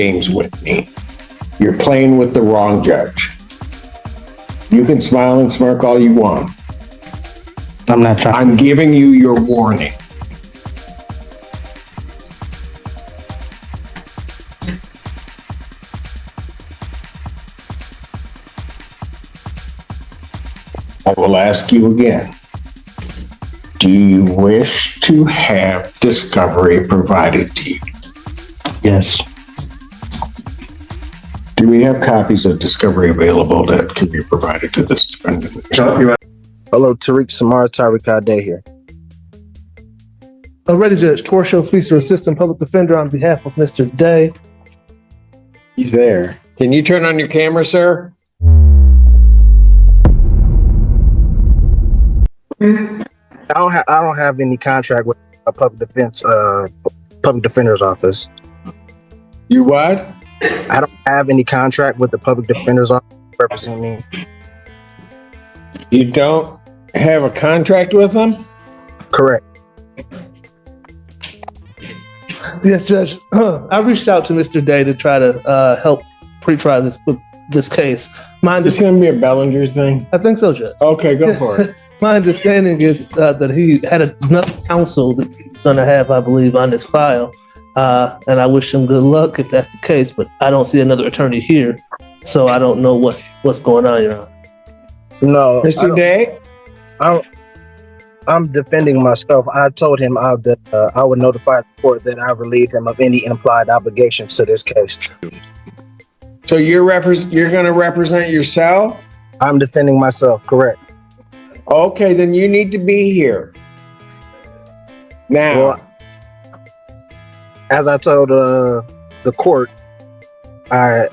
games with me. You're playing with the wrong judge. You can smile and smirk all you want. I'm not trying. I'm giving you your warning. I will ask you again. Do you wish to have discovery provided to you? Yes. Do we have copies of discovery available that can be provided to this defendant? Hello, Tariq Samar, Tariq Ade here. Already, Judge. Torshio Feaster, Assistant Public Defender on behalf of Mr. Day. He's there. Can you turn on your camera, sir? I don't have any contract with a public defender's office. You what? I don't have any contract with the public defender's office to represent me. You don't have a contract with them? Correct. Yes, Judge. I reached out to Mr. Day to try to help pre-try this case. It's going to be a Bellinger thing? I think so, Judge. Okay, go for it. My understanding is that he had enough counsel that he's going to have, I believe, on his file. And I wish him good luck if that's the case, but I don't see another attorney here. So I don't know what's going on, Your Honor. No. Mr. Day? I'm defending myself. I told him that I would notify the court that I relieved him of any implied obligations to this case. So you're going to represent yourself? I'm defending myself, correct. Okay, then you need to be here. Now. Well, as I told the court, I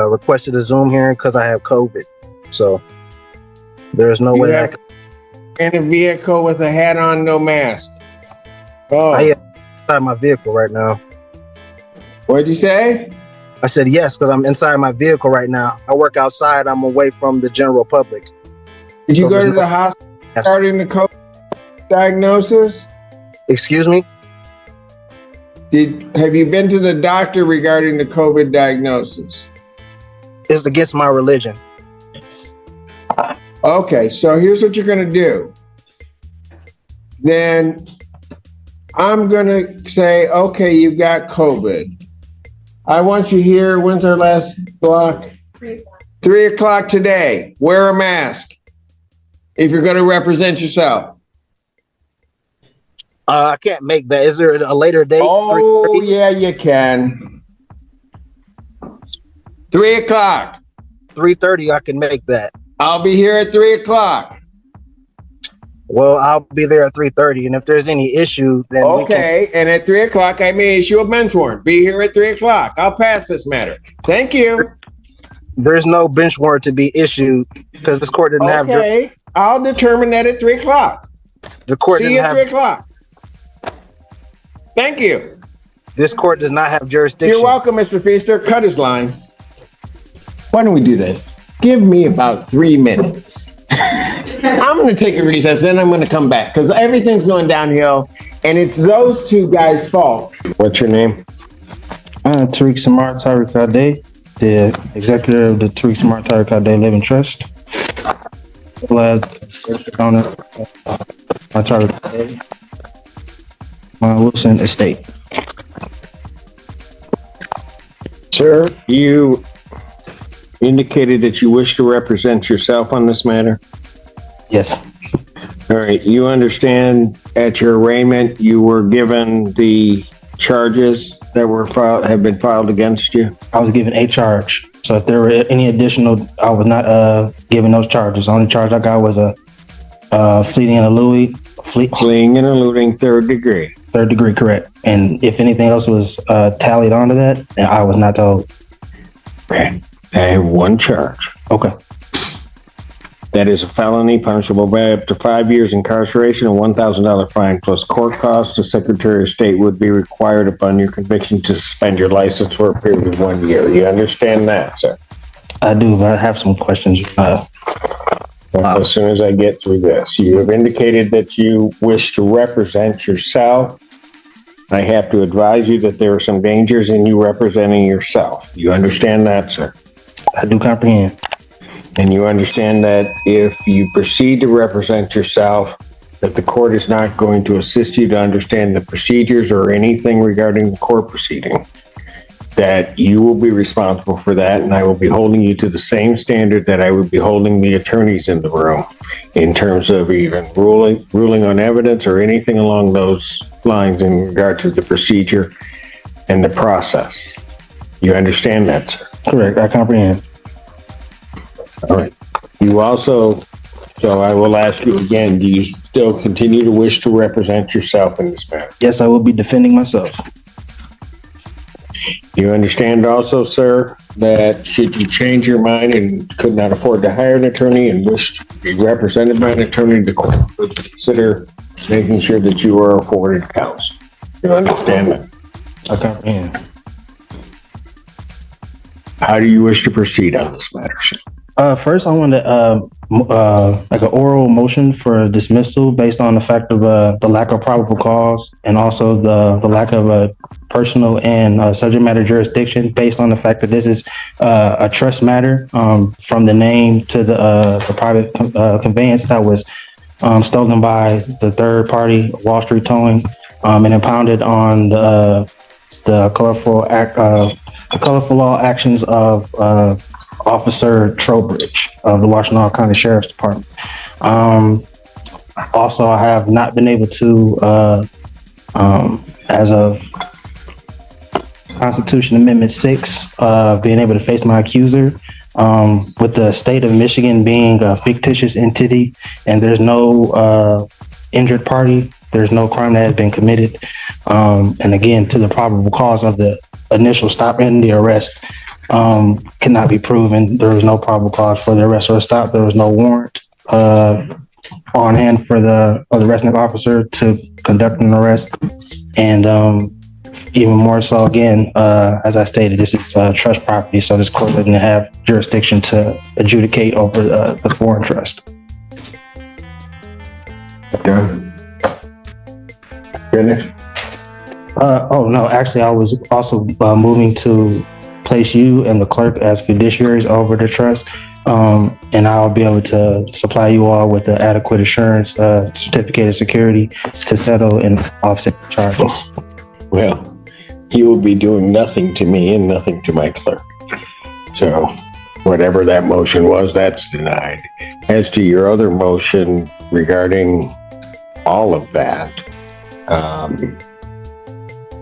requested a Zoom hearing because I have COVID. So there's no way I can. In a vehicle with a hat on, no mask. Oh. I am inside my vehicle right now. What'd you say? I said yes, because I'm inside my vehicle right now. I work outside. I'm away from the general public. Did you go to the hospital starting the COVID diagnosis? Excuse me? Have you been to the doctor regarding the COVID diagnosis? It's against my religion. Okay, so here's what you're going to do. Then I'm going to say, okay, you've got COVID. I want you here. When's our last block? 3 o'clock today. Wear a mask if you're going to represent yourself. I can't make that. Is there a later date? Oh, yeah, you can. 3 o'clock. 3:30, I can make that. I'll be here at 3 o'clock. Well, I'll be there at 3:30, and if there's any issue, then okay. And at 3 o'clock, I may issue a bench warrant. Be here at 3 o'clock. I'll pass this matter. Thank you. There's no bench warrant to be issued because this court didn't have. Okay, I'll determine that at 3 o'clock. The court See you at 3 o'clock. Thank you. This court does not have jurisdiction. You're welcome, Mr. Feaster. Cut his line. Why don't we do this? Give me about 3 minutes. I'm going to take a recess, then I'm going to come back because everything's going downhill, and it's those two guys' fault. What's your name? Tariq Samar, Tariq Ade, the executive of the Tariq Samar, Tariq Ade Living Trust. Owner, my Tariq Ade, my Wilson Estate. Sir, you indicated that you wish to represent yourself on this matter? Yes. All right. You understand at your arraignment you were given the charges that were have been filed against you? I was given a charge. So if there were any additional, I was not given those charges. The only charge I got was a fleeing and eluding. Fleeing and eluding third degree. Third degree, correct. And if anything else was tallied onto that, then I was not told. I have one charge. Okay. That is a felony punishable by up to 5 years incarceration and $1,000 fine plus court costs. The Secretary of State would be required upon your conviction to suspend your license for a period of 1 year. You understand that, sir? I do, but I have some questions. As soon as I get through this, you have indicated that you wish to represent yourself. I have to advise you that there are some dangers in you representing yourself. You understand that, sir? I do comprehend. And you understand that if you proceed to represent yourself, that the court is not going to assist you to understand the procedures or anything regarding the court proceeding, that you will be responsible for that, and I will be holding you to the same standard that I would be holding the attorneys in the room in terms of even ruling on evidence or anything along those lines in regard to the procedure and the process. You understand that, sir? Correct. I comprehend. All right. You also, so I will ask you again, do you still continue to wish to represent yourself in this matter? Yes, I will be defending myself. You understand also, sir, that should you change your mind and could not afford to hire an attorney and wish to be represented by an attorney, the court would consider making sure that you are afforded counsel. You understand that? I comprehend. How do you wish to proceed on this matter, sir? First, I want to like an oral motion for dismissal based on the fact of the lack of probable cause and also the lack of personal and subject matter jurisdiction based on the fact that this is a trust matter from the name to the private conveyance that was stolen by the third party, Wall Street Towing, and impounded on the colorful law actions of Officer Trowbridge of the Washtenaw County Sheriff's Department. Also, I have not been able to, as of Constitution Amendment 6, being able to face my accuser. With the state of Michigan being a fictitious entity and there's no injured party, there's no crime that has been committed. And again, to the probable cause of the initial stop and the arrest, cannot be proven. There was no probable cause for the arrest or stop. There was no warrant on hand for the arresting officer to conduct an arrest. And even more so, again, as I stated, this is trust property, so this court doesn't have jurisdiction to adjudicate over the foreign trust. Done. Finished? Oh, no, actually, I was also moving to place you and the clerk as fiduciaries over the trust, and I'll be able to supply you all with the adequate assurance certificate of security to settle and offset charges. Well, you will be doing nothing to me and nothing to my clerk. So whatever that motion was, that's denied. As to your other motion regarding all of that,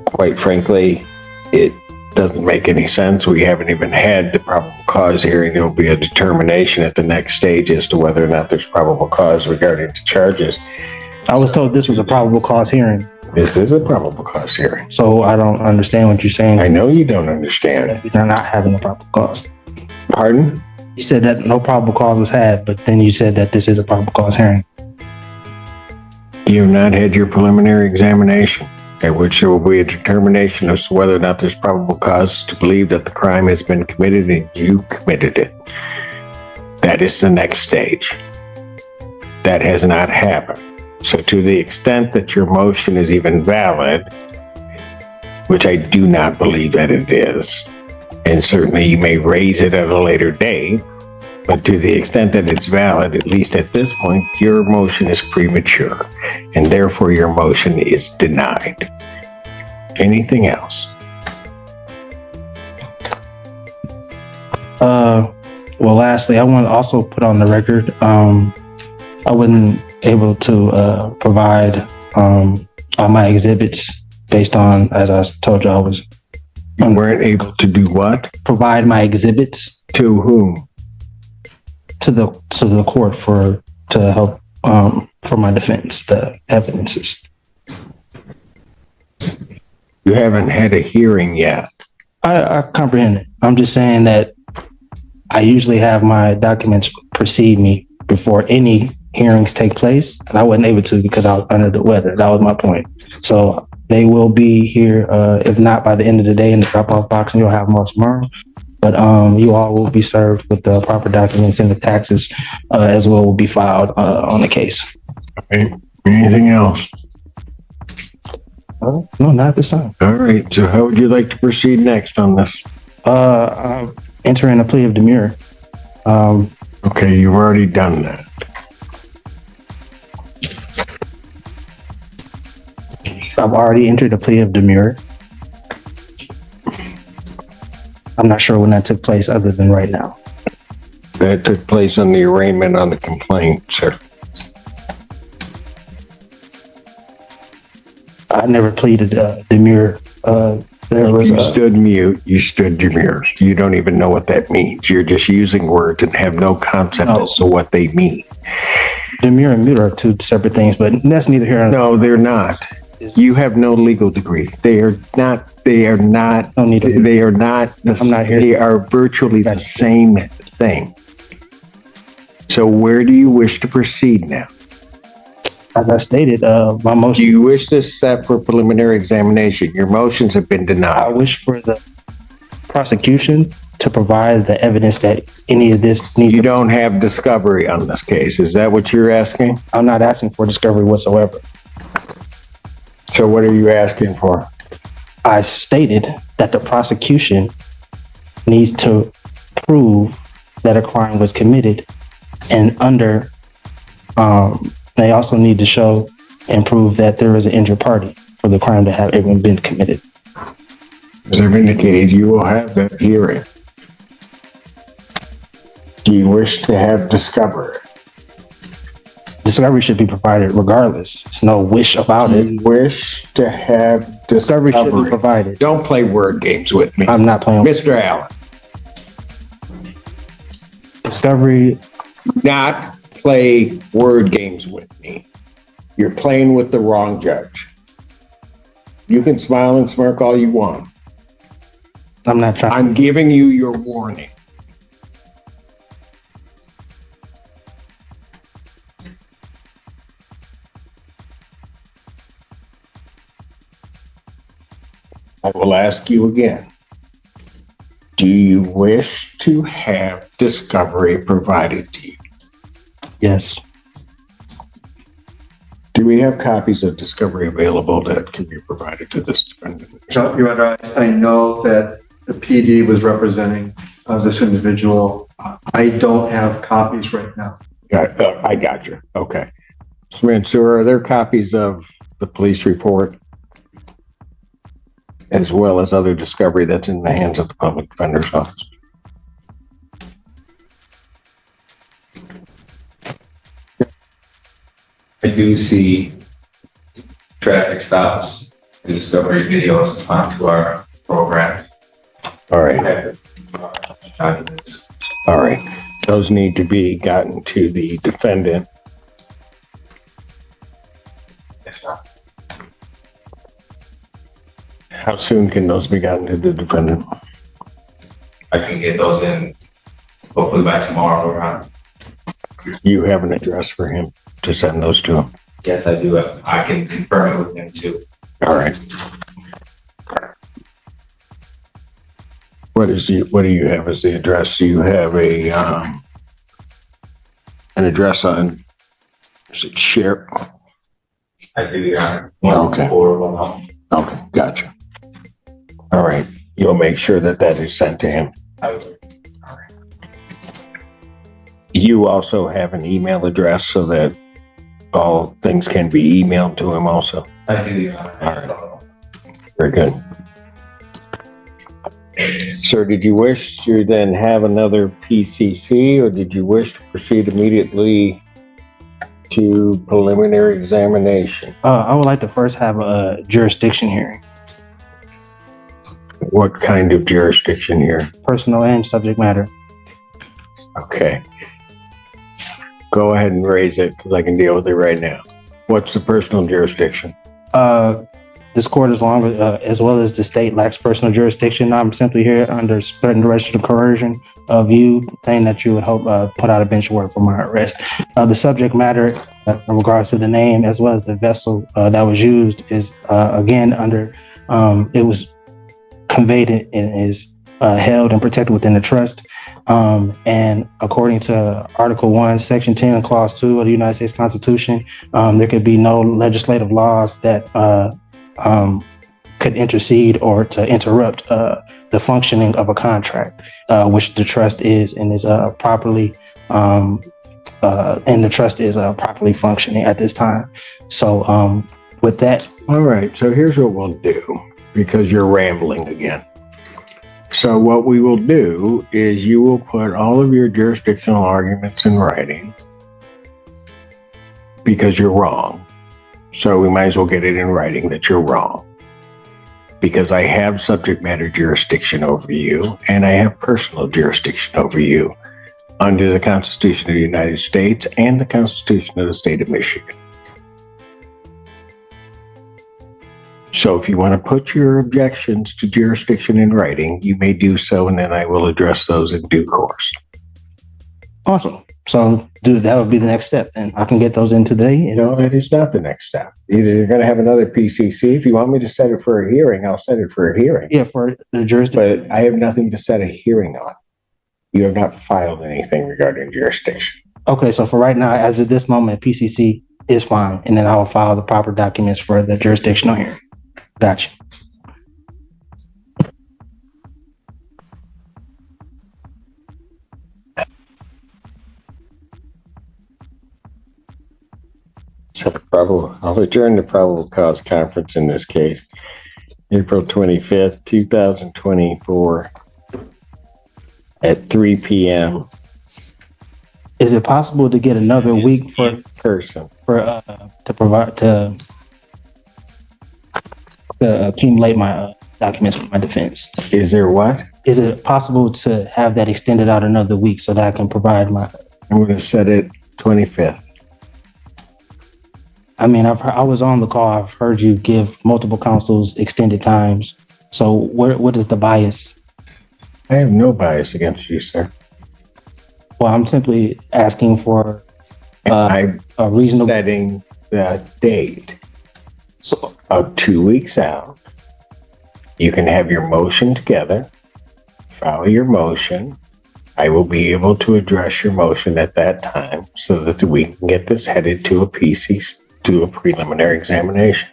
quite frankly, it doesn't make any sense. We haven't even had the probable cause hearing. There will be a determination at the next stage as to whether or not there's probable cause regarding the charges. I was told this was a probable cause hearing. This is a probable cause hearing. So I don't understand what you're saying. I know you don't understand. You're not having a probable cause. Pardon? You said that no probable cause was had, but then you said that this is a probable cause hearing. You have not had your preliminary examination, at which there will be a determination as to whether or not there's probable cause to believe that the crime has been committed and you committed it. That is the next stage. That has not happened. So to the extent that your motion is even valid, which I do not believe that it is, and certainly you may raise it at a later date, but to the extent that it's valid, at least at this point, your motion is premature, and therefore your motion is denied. Anything else? Well, lastly, I want to also put on the record, I wasn't able to provide all my exhibits based on, as I told you, I was. You weren't able to do what? Provide my exhibits. To whom? To the court to help for my defense, the evidences. You haven't had a hearing yet. I comprehend it. I'm just saying that I usually have my documents precede me before any hearings take place, and I wasn't able to because I was under the weather. That was my point. So they will be here, if not by the end of the day in the drop-off box, and you'll have them tomorrow. But you all will be served with the proper documents, and the taxes as well will be filed on the case. Okay. Anything else? No, not at this time. All right, so how would you like to proceed next on this? I'm entering a plea of demurrer. Okay, you've already done that. I've already entered a plea of demurrer. I'm not sure when that took place other than right now. That took place on the arraignment on the complaint, sir. I never pleaded demurrer. You stood mute, you stood demure. You don't even know what that means. You're just using words and have no concept as to what they mean. Demurrer and mute are two separate things, but that's neither here nor there. No, they're not. You have no legal degree. They are not. They are not. Don't need to. They are not. I'm not here. They are virtually the same thing. So where do you wish to proceed now? As I stated, my Do motion. you wish this set for preliminary examination? Your motions have been I denied. wish for the prosecution to provide the evidence that any of this needs. You don't have discovery on this case. Is that what you're asking? I'm not asking for discovery whatsoever. So what are you asking for? I stated that the prosecution needs to prove that a crime was committed, and they also need to show and prove that there is an injured party for the crime to have even been committed. As I've indicated, you will have that hearing. Do you wish to have discovery? Discovery should be provided regardless. There's no wish about Do it. you wish to have Discovery should be discovery? provided. Don't play word games with me. I'm not playing with Mr. Allen, discovery. not play word games with me. You're playing with the wrong judge. You can smile and smirk all you want. I'm not trying. I'm giving you your warning. I will ask you again. Do you wish to have discovery provided to you? Yes. Do we have copies of discovery available that can be provided to this defendant? Your Honor, I know that the PD was representing this individual. I don't have copies right now. I got you. Okay. Mr. Mansour, are there copies of the police report as well as other discovery that's in the hands of the public defender's office? I do see traffic stops, and discovery videos onto our program. All right. Documents. All right. Those need to be gotten to the defendant. Yes, sir. How soon can those be gotten to the defendant? I can get those in hopefully by tomorrow around. You have an address for him to send those to him. Yes, I do. I can confirm it with him too. All right. What do you have as the address? Do you have an address on, is it Share? I do, Your Honor. Okay. 141. Okay, gotcha. All right. You'll make sure that that is sent to him. I will. You also have an email address so that all things can be emailed to him also. I do, Your Honor. All right. Very good. Sir, did you wish to then have another PCC, or did you wish to proceed immediately to preliminary examination? I would like to first have a jurisdiction hearing, What kind of jurisdiction here? personal and subject matter. Okay. Go ahead and raise it because I can deal with it right now. What's the personal jurisdiction? This court, as well as the state, lacks personal jurisdiction. I'm simply here under threatened arrest or coercion of you, saying that you would hope put out a bench warrant for my arrest. The subject matter, in regards to the name as well as the vessel that was used, is again under. It was conveyed and is held and protected within the trust. And according to Article 1, Section 10, and Clause 2 of the United States Constitution, there could be no legislative laws that could intercede or to interrupt the functioning of a contract, which the trust is and is properly and the trust is properly functioning at this time. So with that. All right. So here's what we'll do, because you're rambling again. So what we will do is you will put all of your jurisdictional arguments in writing, because you're wrong. So we might as well get it in writing that you're wrong, because I have subject matter jurisdiction over you and I have personal jurisdiction over you under the Constitution of the United States and the Constitution of the State of Michigan. So if you want to put your objections to jurisdiction in writing, you may do so, and then I will address those in due course. Awesome. So that would be the next step, and I can get those in today. No, that is not the next step. Either you're going to have another PCC. If you want me to set it for a hearing, I'll set it for a hearing. Yeah, for the jurisdiction. But I have nothing to set a hearing on. You have not filed anything regarding jurisdiction. Okay, so for right now, as of this moment, PCC is fine, and then I will file the proper documents for the jurisdictional hearing. Gotcha. So I'll adjourn the probable cause conference in this case, April 25th, 2024 at 3 p.m. Is it possible to get another week for person to provide to accumulate my documents for my defense? Is there what? Is it possible to have that extended out another week so that I can provide my? I'm going to set it 25th. I mean, I was on the call. I've heard you give multiple counsels extended times. So what is the bias? I have no bias against you, sir. Well, I'm simply asking for I'm a reasonable setting the date so, of 2 weeks out. You can have your motion together, file your motion. I will be able to address your motion at that time so that we can get this headed to a PCC, to a preliminary examination.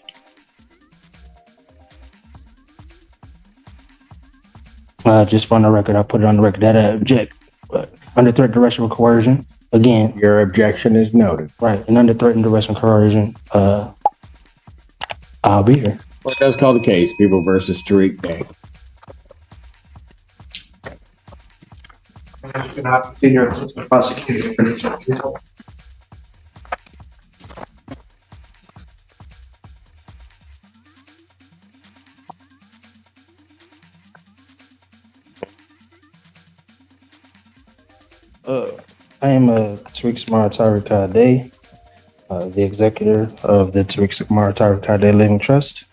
Just for the record, I put it on the record that I object, but under threat, duress, or coercion. Again, your objection is noted. Right, and under threat and duress and coercion, I'll be here. Well, it does call the case, People versus Tariq Day. Senior Assistant Prosecutor. I am Tariq Tariq Day, the executor of the Tariq Tariq Day Living Trust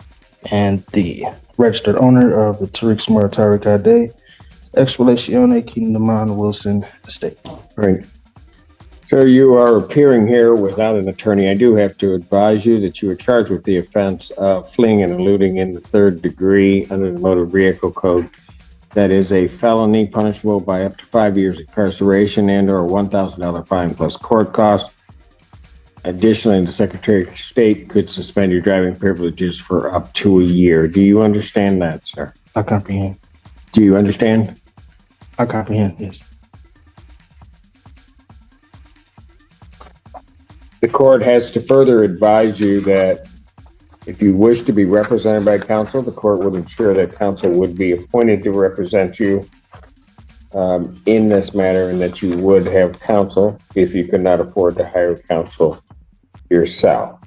and the registered owner of the Tariq Tariq Day Ex Relatione Kingdom Wilson Estate. Right. So you are appearing here without an attorney. I do have to advise you that you are charged with the offense of fleeing and eluding in the third degree under the Motor Vehicle Code. That is a felony punishable by up to 5 years incarceration and or a $1,000 fine plus court cost. Additionally, the Secretary of State could suspend your driving privileges for up to a year. Do you understand that, sir? I comprehend. Do you understand? I comprehend, yes. The court has to further advise you that if you wish to be represented by counsel, the court would ensure that counsel would be appointed to represent you in this matter, and that you would have counsel if you could not afford to hire counsel yourself.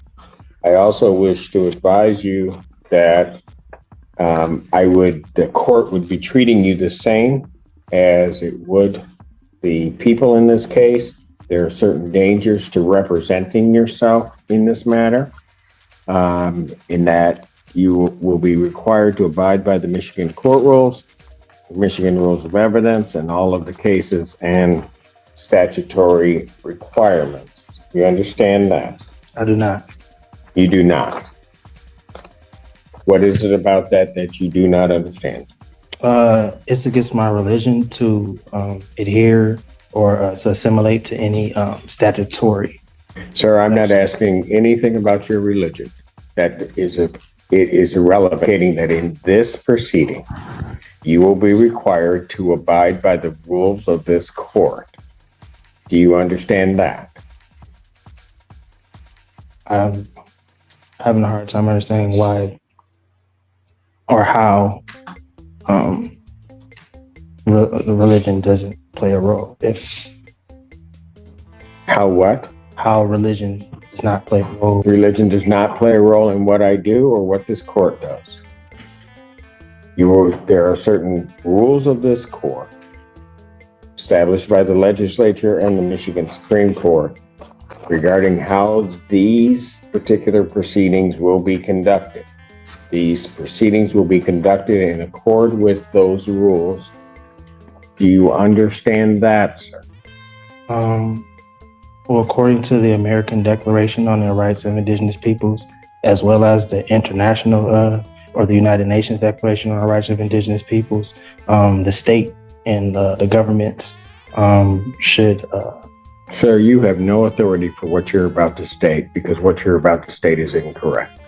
I also wish to advise you that the court would be treating you the same as it would the people in this case. There are certain dangers to representing yourself in this matter, in that you will be required to abide by the Michigan court rules, the Michigan rules of evidence, and all of the cases and statutory requirements. You understand that? I do not. You do not. What is it about that you do not understand? It's against my religion to adhere or to assimilate to any statutory. Sir, I'm not asking anything about your religion. That is a It is irrelevant, indicating that in this proceeding, you will be required to abide by the rules of this court. Do you understand that? I'm having a hard time understanding why or how religion doesn't play a role. How religion does not play a role. Religion does not play a role in what I do or what this court does. There are certain rules of this court established by the legislature and the Michigan Supreme Court regarding how these particular proceedings will be conducted. These proceedings will be conducted in accord with those rules. Do you understand that, sir? Well, according to the American Declaration on the Rights of Indigenous Peoples, as well as the international or the United Nations Declaration on the Rights of Indigenous Peoples, the state and the governments should. Sir, you have no authority for what you're about to state because what you're about to state is incorrect.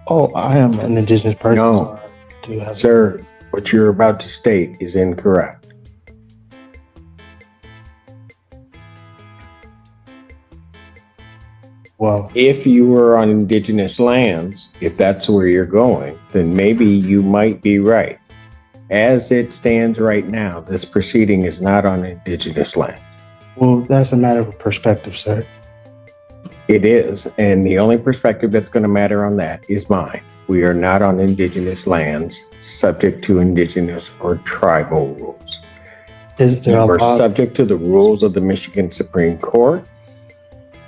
Oh, I am an indigenous person. No, so sir, what you're about to state is incorrect. Well, if you were on indigenous lands, if that's where you're going, then maybe you might be right. As it stands right now, this proceeding is not on indigenous land. Well, that's a matter of perspective, sir. It is, and the only perspective that's going to matter on that is mine. We are not on indigenous lands subject to indigenous or tribal rules. You are subject to the rules of the Michigan Supreme Court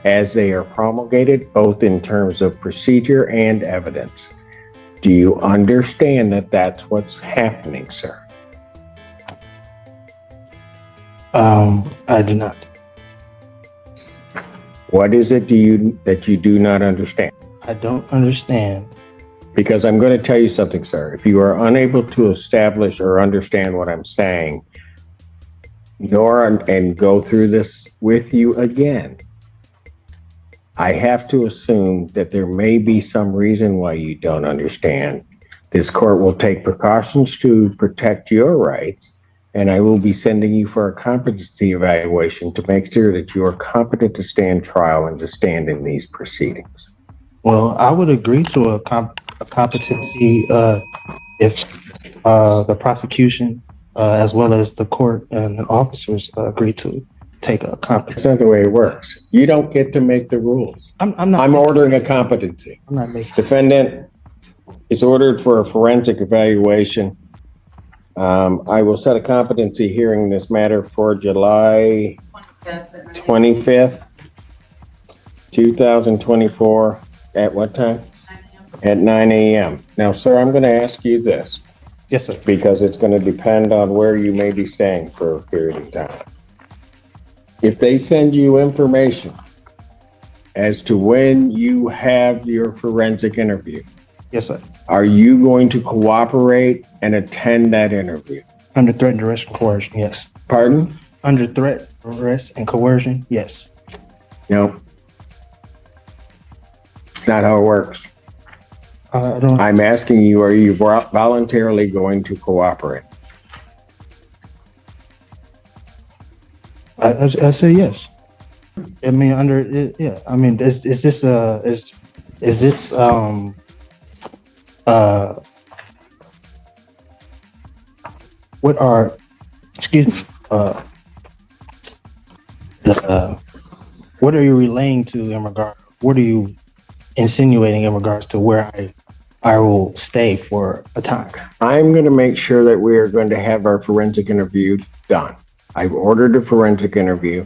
as they are promulgated, both in terms of procedure and evidence. Do you understand that that's what's happening, sir? I do not. What is it that you do not understand? I don't understand. Because I'm going to tell you something, sir. If you are unable to establish or understand what I'm saying, and go through this with you again, I have to assume that there may be some reason why you don't understand. This court will take precautions to protect your rights, and I will be sending you for a competency evaluation to make sure that you are competent to stand trial and to stand in these proceedings. Well, I would agree to a competency if the prosecution, as well as the court and the officers agree to take a competency. That's not the way it works. You don't get to make the rules. I'm not. I'm ordering a competency. I'm not making. Defendant is ordered for a forensic evaluation. I will set a competency hearing in this matter for July 25th, 2024. At what time? At 9 a.m. Now, sir, I'm going to ask you this. Yes, sir. Because it's going to depend on where you may be staying for a period of time. If they send you information as to when you have your forensic interview, yes, sir. Are you going to cooperate and attend that interview? Under threat, duress, and coercion, yes. Pardon? Under threat, duress, and coercion, yes. No. Not how it works. I'm asking you, are you voluntarily going to cooperate? I say yes. I mean, yeah. I mean, is this what are, excuse me, what are you relaying to in regard? What are you insinuating in regards to where I will stay for a time? I'm going to make sure that we are going to have our forensic interview done. I've ordered a forensic interview.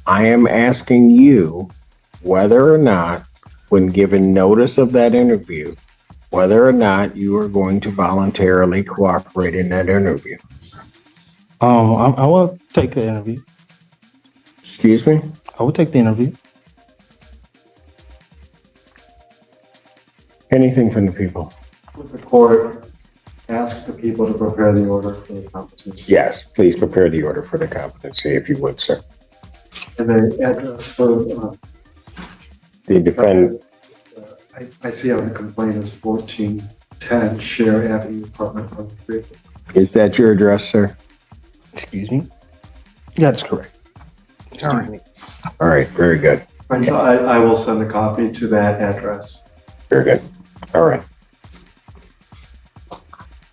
I am asking you whether or not, when given notice of that interview, whether or not you are going to voluntarily cooperate in that interview. I will take the interview. Excuse me? I will take the interview. Anything from the people? With the court, ask the people to prepare the order for the competency. Yes, please prepare the order for the competency, if you would, sir. And the address for the defendant. I see on the complaint is 1410 Share Avenue, apartment 103. Is that your address, sir? Excuse me? That's correct. All right. All right, very good. Right, so I will send a copy to that address. Very good. All right.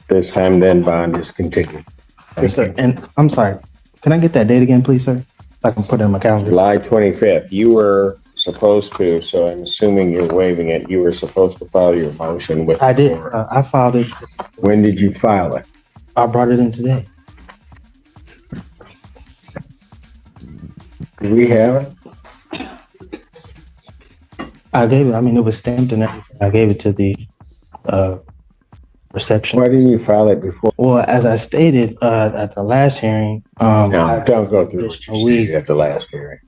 This time then bond is continued. Yes, sir. And I'm sorry, can I get that date again, please, sir? I can put it in my calendar. July 25th, you were supposed to, so I'm assuming you're waiving it. You were supposed to file your motion with. I did. the court. I filed it. When did you file it? I brought it in today. Do we have it? I gave it, I mean, it was stamped and everything. I gave it to the reception. Why didn't you file it before? Well, as I stated at the last hearing, No, don't go through what you a week. stated at the last hearing.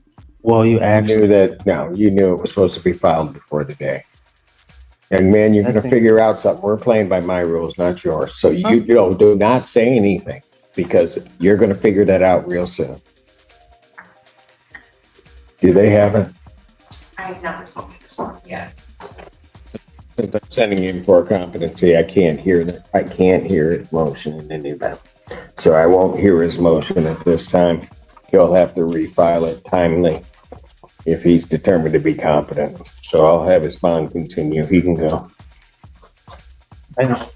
Well, you You asked. knew that, no, you knew it was supposed to be filed before the day. And man, you're gonna That's it. figure out something. We're playing by my rules, not yours. So you do not say anything because you're gonna figure that out real soon. Do they have it? I have not received a response yet. Since I'm sending in for competency, I can't hear that. I can't hear his motion in any event. So I won't hear his motion at this time. He'll have to refile it timely if he's determined to be competent. So I'll have his bond continue. He can go. I know.